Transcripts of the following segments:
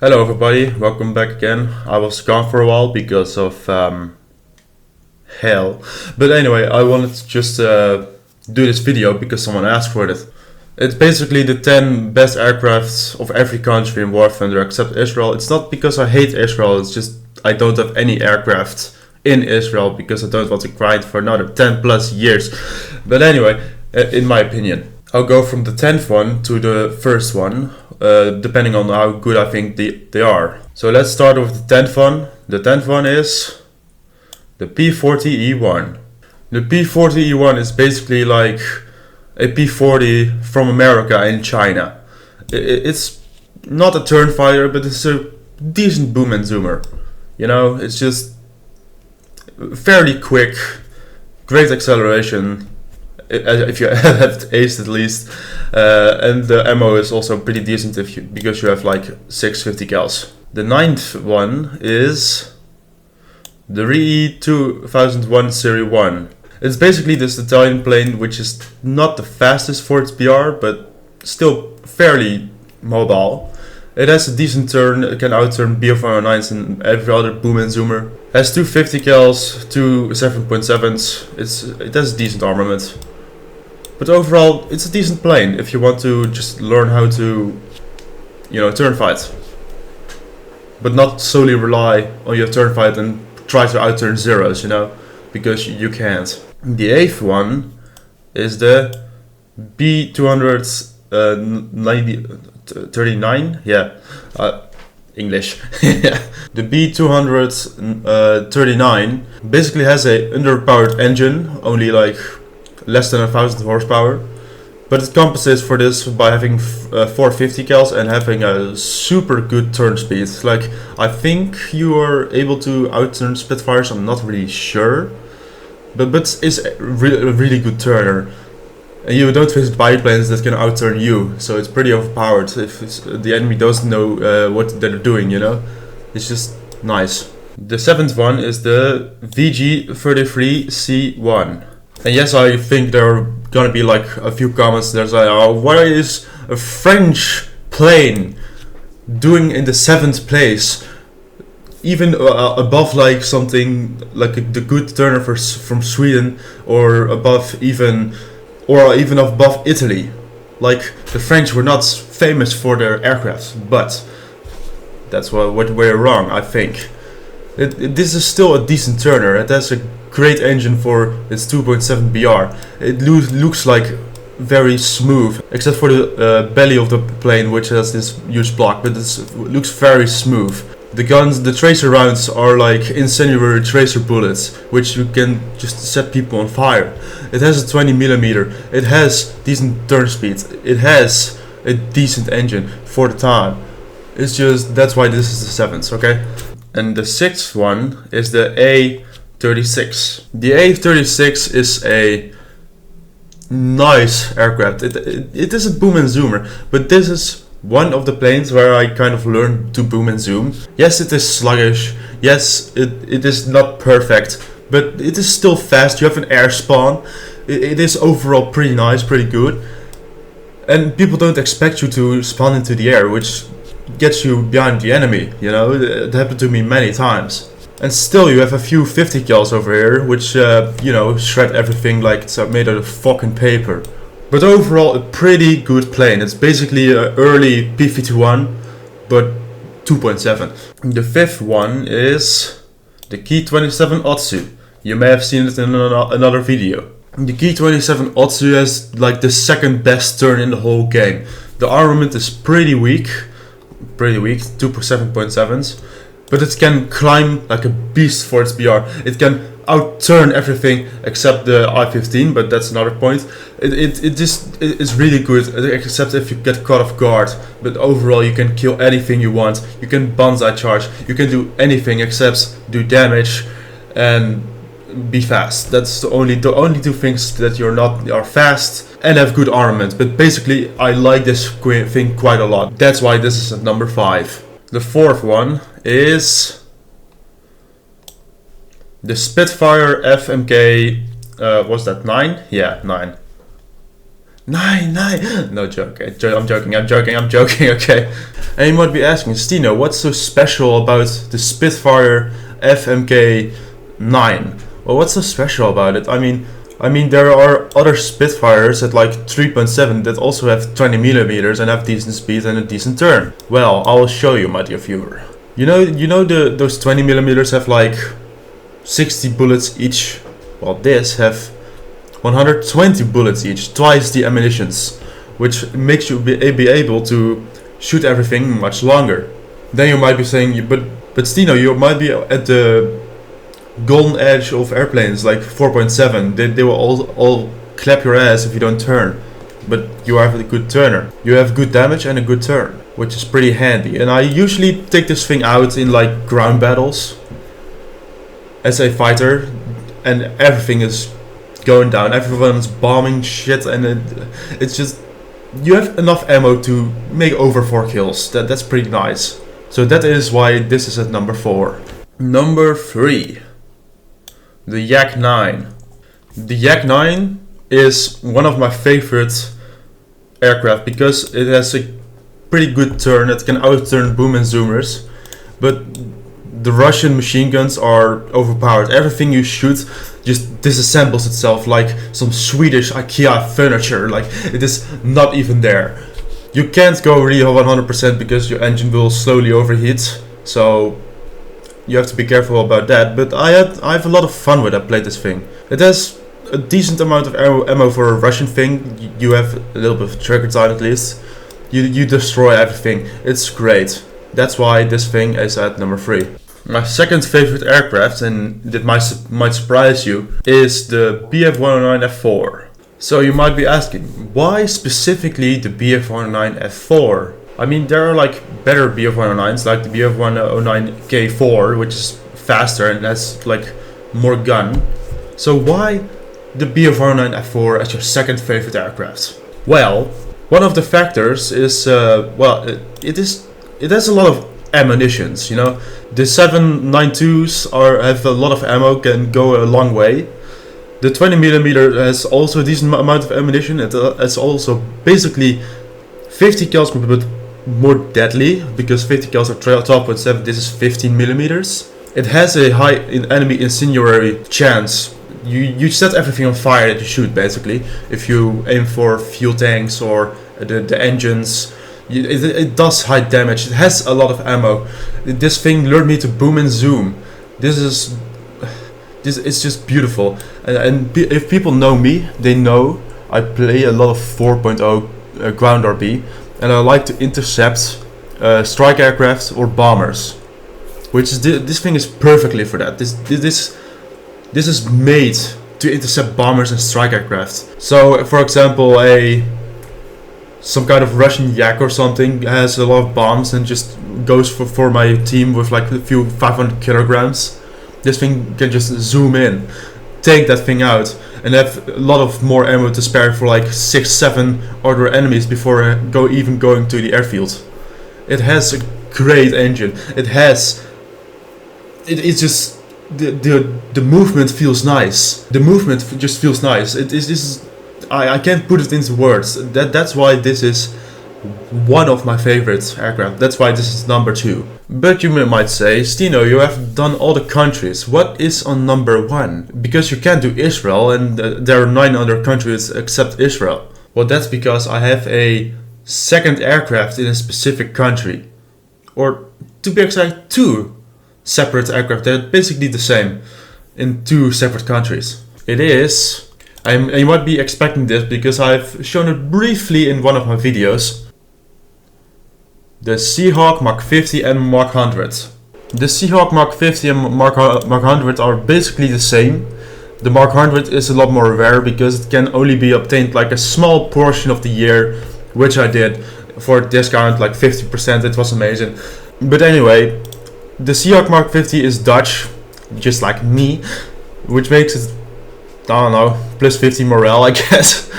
Hello everybody, welcome back again. I was gone for a while because of hell. But anyway, I wanted to just do this video because someone asked for it. It's basically the 10 best aircrafts of every country in War Thunder except Israel. It's not because I hate Israel, it's just I don't have any aircraft in Israel because I don't want to grind for another 10 plus years. But anyway, in my opinion, I'll go from the 10th one to the first one. Depending on how good I think they are. So let's start with the 10th one. The 10th one is the P-40E1. The P-40E1 is basically like a P-40 from America in China. It's not a turn fighter, but it's a decent boom and zoomer. You know, it's just fairly quick, great acceleration, if you have aced at least, and the ammo is also pretty decent because you have like 650 cals. The 9th one is the RE 2001 Series 1. It's basically this Italian plane which is not the fastest for its PR, but still fairly mobile. It has a decent turn, it can outturn BF-109s and every other boom and zoomer. It has 250 cals, two 7.7s, it has decent armament. But overall, it's a decent plane if you want to just learn how to, turn fight. But not solely rely on your turn fight and try to outturn zeros, because you can't. The 8th one is the B239, English. The B239 basically has a underpowered engine, only like less than 1000 horsepower, but it compensates for this by having 450 cals and having a super good turn speed. Like, I think you are able to outturn Spitfires, I'm not really sure, but it's a really good turner. And you don't face biplanes that can outturn you, so it's pretty overpowered if the enemy doesn't know what they're doing, It's just nice. The 7th one is the VG33C1. And yes, I think there are gonna be like a few comments that say, oh, why is a French plane doing in the 7th place, even above like something like the good turner from Sweden, or even above Italy. Like, the French were not famous for their aircraft, but that's what we're wrong, I think. This is still a decent turner. It has a great engine for its 2.7 BR. It looks like very smooth, except for the belly of the plane, which has this huge block, but it looks very smooth. The guns, the tracer rounds are like incendiary tracer bullets, which you can just set people on fire. It has a 20mm, it has decent turn speed, it has a decent engine for the time. It's just, that's why this is the 7th, okay? And the 6th one is the A36. The A36 is a nice aircraft. It is a boom and zoomer, but this is one of the planes where I kind of learned to boom and zoom. Yes, it is sluggish. Yes, it is not perfect, but it is still fast. You have an air spawn. It is overall pretty nice, pretty good. And people don't expect you to spawn into the air, which gets you behind the enemy, It happened to me many times. And still you have a few 50 cals over here, which, shred everything like it's made out of fucking paper. But overall, a pretty good plane. It's basically an early P-51, but 2.7. The 5th one is the Ki-27 Otsu. You may have seen it in another video. The Ki-27 Otsu has like the second best turn in the whole game. The armament is pretty weak, 2.7.7s, but it can climb like a beast for its BR. It can outturn everything except the I-15, but that's another point. It's really good, except if you get caught off guard. But overall, you can kill anything you want. You can banzai charge. You can do anything except do damage and be fast. That's the only two things that are fast and have good armament. But basically, I like this thing quite a lot. That's why this is at number 5. The 4th one is the Spitfire FMK, was that 9? Yeah, 9. Nine. No joke. I'm joking. Okay. And you might be asking, Stino, what's so special about the Spitfire FMK 9? Well, what's so special about it? I mean, there are other Spitfires at like 3.7 that also have 20 millimeters and have decent speed and a decent turn. Well, I'll show you, my dear viewer. You know those 20 millimeters have like 60 bullets each. Well, this have 120 bullets each, twice the ammunitions, which makes you be able to shoot everything much longer. Then you might be saying, but Stino, you might be at the golden edge of airplanes, like 4.7. They will all clap your ass if you don't turn. But you have a good turner. You have good damage and a good turn, which is pretty handy. And I usually take this thing out in like ground battles as a fighter, and everything is going down. Everyone's bombing shit, and it's just, you have enough ammo to make over 4 kills. That's pretty nice. So that is why this is at number 4. Number 3. The Yak 9. The Yak 9 is one of my favorite aircraft because it has a pretty good turn. It can outturn boom and zoomers, but the Russian machine guns are overpowered. Everything you shoot just disassembles itself like some Swedish IKEA furniture. Like, it is not even there. You can't go really 100% because your engine will slowly overheat, so you have to be careful about that. But I have a lot of fun when I played this thing. It has a decent amount of ammo for a Russian thing. You have a little bit of trigger time at least. You destroy everything. It's great. That's why this thing is at number 3. My second favorite aircraft, and that might surprise you, is the Bf-109F4. So you might be asking, why specifically the Bf-109F4? I mean, there are like better Bf-109s, like the Bf-109K4, which is faster and has like more gun. So why the Bf-109F4 as your second favorite aircraft? Well, one of the factors is, it has a lot of ammunitions, you know. The 7.92s have a lot of ammo, can go a long way. The 20mm has also a decent amount of ammunition. It's also basically 50 cals, but more deadly, because 50 cals are 12.7, this is 15mm. It has a high enemy incendiary chance. You set everything on fire that you shoot, basically. If you aim for fuel tanks or the engines, it does high damage. It has a lot of ammo. This thing lured me to boom and zoom. It's just beautiful. And if people know me, they know I play a lot of 4.0 ground RB, and I like to intercept strike aircraft or bombers, which is this thing is perfectly for that. This is made to intercept bombers and strike aircraft. So, for example, some kind of Russian Yak or something has a lot of bombs and just goes for my team with like a few 500 kilograms. This thing can just zoom in, take that thing out, and have a lot of more ammo to spare for like 6-7 other enemies before even going to the airfield. It has a great engine. It's just the movement feels nice. The movement just feels nice. I can't put it into words. That's why this is one of my favorite aircraft. That's why this is number 2. But you might say, Stino, you have done all the countries. What is on number 1? Because you can't do Israel, and there are 9 other countries except Israel. Well, that's because I have a second aircraft in a specific country. Or, to be exact, 2 separate aircraft. They're basically the same in 2 separate countries. It is... you might be expecting this because I've shown it briefly in one of my videos. The Seahawk Mach 50 and Mach 100. The Seahawk Mach 50 and Mach 100 are basically the same. The Mach 100 is a lot more rare because it can only be obtained like a small portion of the year, which I did for a discount, like 50%. It was amazing. But anyway, the Seahawk Mach 50 is Dutch, just like me, which makes it, I don't know, plus 50 morale, I guess.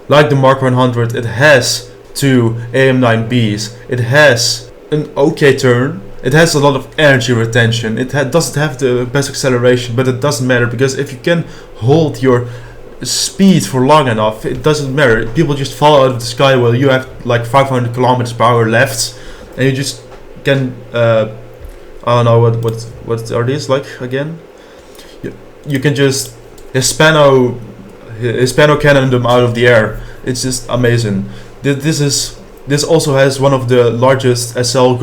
Like the Mark 100, it has 2 AM9Bs. It has an okay turn. It has a lot of energy retention. It doesn't have the best acceleration, but it doesn't matter because if you can hold your speed for long enough, it doesn't matter. People just fall out of the sky while you have like 500 kilometers per hour left, and you just can I don't know what are these like again. You can just Hispano cannon them out of the air. It's just amazing. This also has one of the largest SL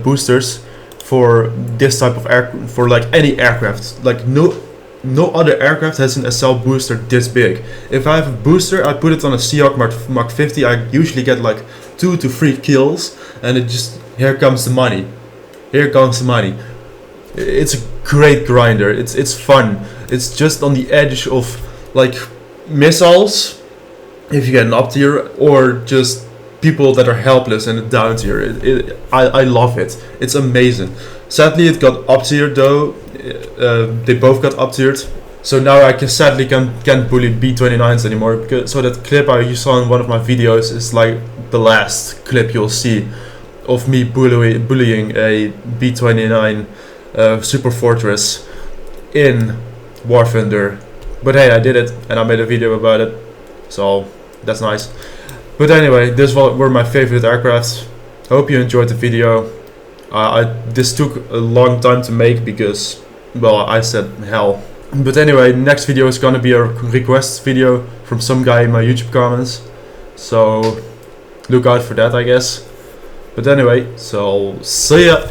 boosters for this type of for like any aircraft. Like no other aircraft has an SL booster this big. If I have a booster, I put it on a Seahawk Mach 50. I usually get like 2 to 3 kills, and it just here comes the money. Here comes the money. It's a great grinder. It's fun. It's just on the edge of like missiles if you get an up tier, or just people that are helpless in a down tier. I love it. It's amazing. Sadly, it got up tiered though. They both got up tiered. So now I sadly can't bully B29s anymore. So that clip you saw in one of my videos is like the last clip you'll see of me bullying a B29 Super Fortress in War Thunder. But hey, I did it, and I made a video about it, so that's nice. But anyway, these were my favorite aircrafts. Hope you enjoyed the video. This took a long time to make because, well, I said hell. But anyway, next video is gonna be a request video from some guy in my YouTube comments, so look out for that, I guess. But anyway, so see ya!